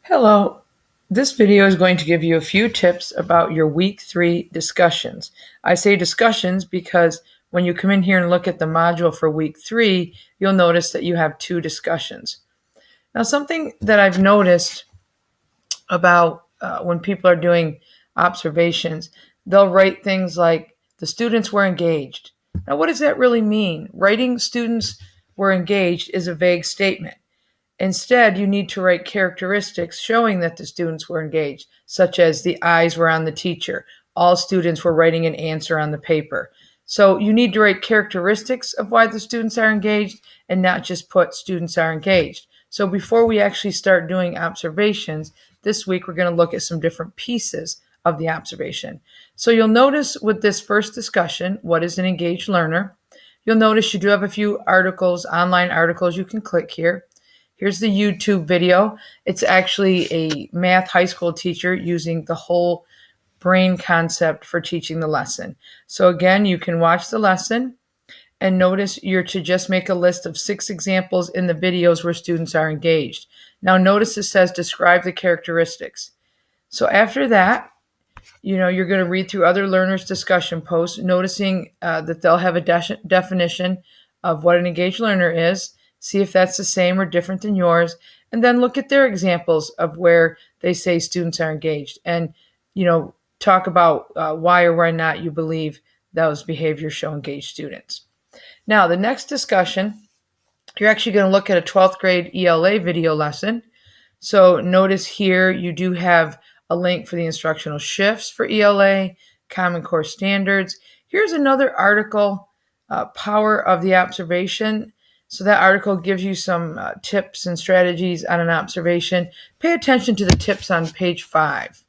Hello. This video is going to give you a few tips about your week 3 discussions. I say discussions because when you come in here and look at the module for week 3, you'll notice that you have 2 discussions. Now, something that I've noticed about when people are doing observations, they'll write things like the students were engaged. Now, what does that really mean? Writing students were engaged is a vague statement. Instead, you need to write characteristics showing that the students were engaged, such as the eyes were on the teacher. All students were writing an answer on the paper. So you need to write characteristics of why the students are engaged and not just put students are engaged. So before we actually start doing observations, this week we're going to look at some different pieces of the observation. So you'll notice with this first discussion, what is an engaged learner? You'll notice you do have a few articles, online articles you can click here. Here's the YouTube video. It's actually a math high school teacher using the whole brain concept for teaching the lesson. So again, you can watch the lesson and notice you're to just make a list of 6 examples in the videos where students are engaged. Now notice it says describe the characteristics. So after that, you're going to read through other learners' discussion posts, noticing that they'll have a definition of what an engaged learner is. See if that's the same or different than yours, and then look at their examples of where they say students are engaged, and talk about why or why not you believe those behaviors show engaged students. Now, the next discussion, you're actually going to look at a 12th grade ELA video lesson. So notice here you do have a link for the instructional shifts for ELA, Common Core standards. Here's another article, Power of the Observation. So that article gives you some tips and strategies on an observation. Pay attention to the tips on page 5.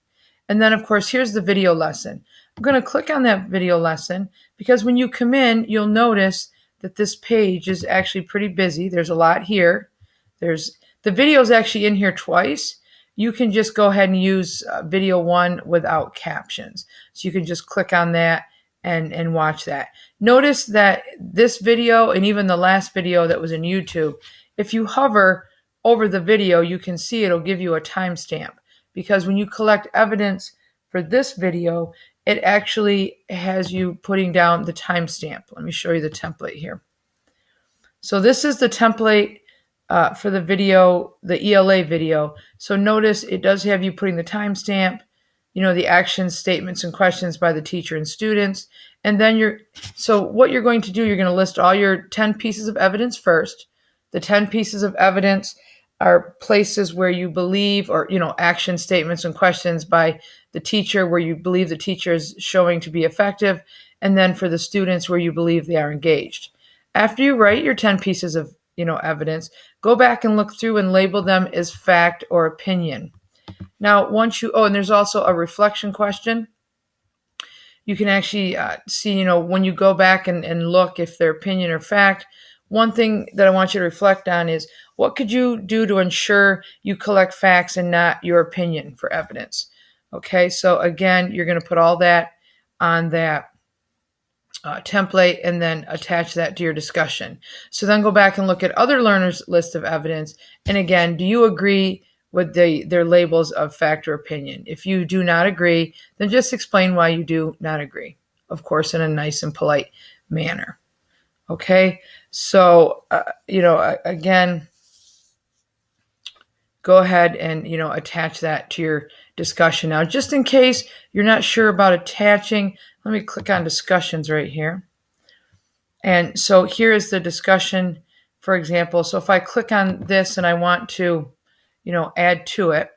And then, of course, here's the video lesson. I'm going to click on that video lesson because when you come in, you'll notice that this page is actually pretty busy. There's a lot here. The video is actually in here twice. You can just go ahead and use video 1 without captions. So you can just click on that and watch that. Notice that this video and even the last video that was in YouTube, if you hover over the video, you can see it'll give you a timestamp, because when you collect evidence for this video, it actually has you putting down the timestamp. Let me show you the template here. So this is the template for the video, the ELA video. So notice it does have you putting the timestamp, the actions, statements, and questions by the teacher and students. And then so what you're going to do, you're going to list all your 10 pieces of evidence first. The 10 pieces of evidence are places where you believe, or, action, statements, and questions by the teacher where you believe the teacher is showing to be effective. And then for the students where you believe they are engaged. After you write your 10 pieces of, evidence, go back and look through and label them as fact or opinion. Now, and there's also a reflection question. You can actually see, when you go back and look if they're opinion or fact. One thing that I want you to reflect on is what could you do to ensure you collect facts and not your opinion for evidence? Okay, so again, you're going to put all that on that template and then attach that to your discussion. So then go back and look at other learners' list of evidence. And again, do you agree with their labels of fact or opinion? If you do not agree, then just explain why you do not agree, of course, in a nice and polite manner. Okay, so, again, go ahead and, attach that to your discussion. Now, just in case you're not sure about attaching, let me click on discussions right here. And so here is the discussion, for example. So if I click on this and I want to, add to it.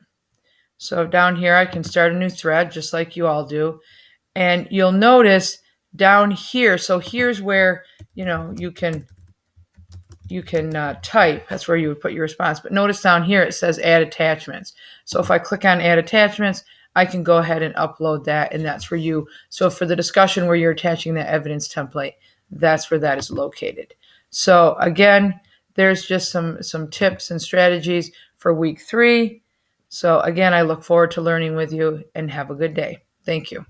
So down here, I can start a new thread just like you all do. And you'll notice down here, so here's where, you can type. That's where you would put your response. But notice down here it says add attachments. So if I click on add attachments, I can go ahead and upload that, and that's for you. So for the discussion where you're attaching the evidence template, that's where that is located. So again, there's just some tips and strategies for week 3. So again, I look forward to learning with you, and have a good day. Thank you.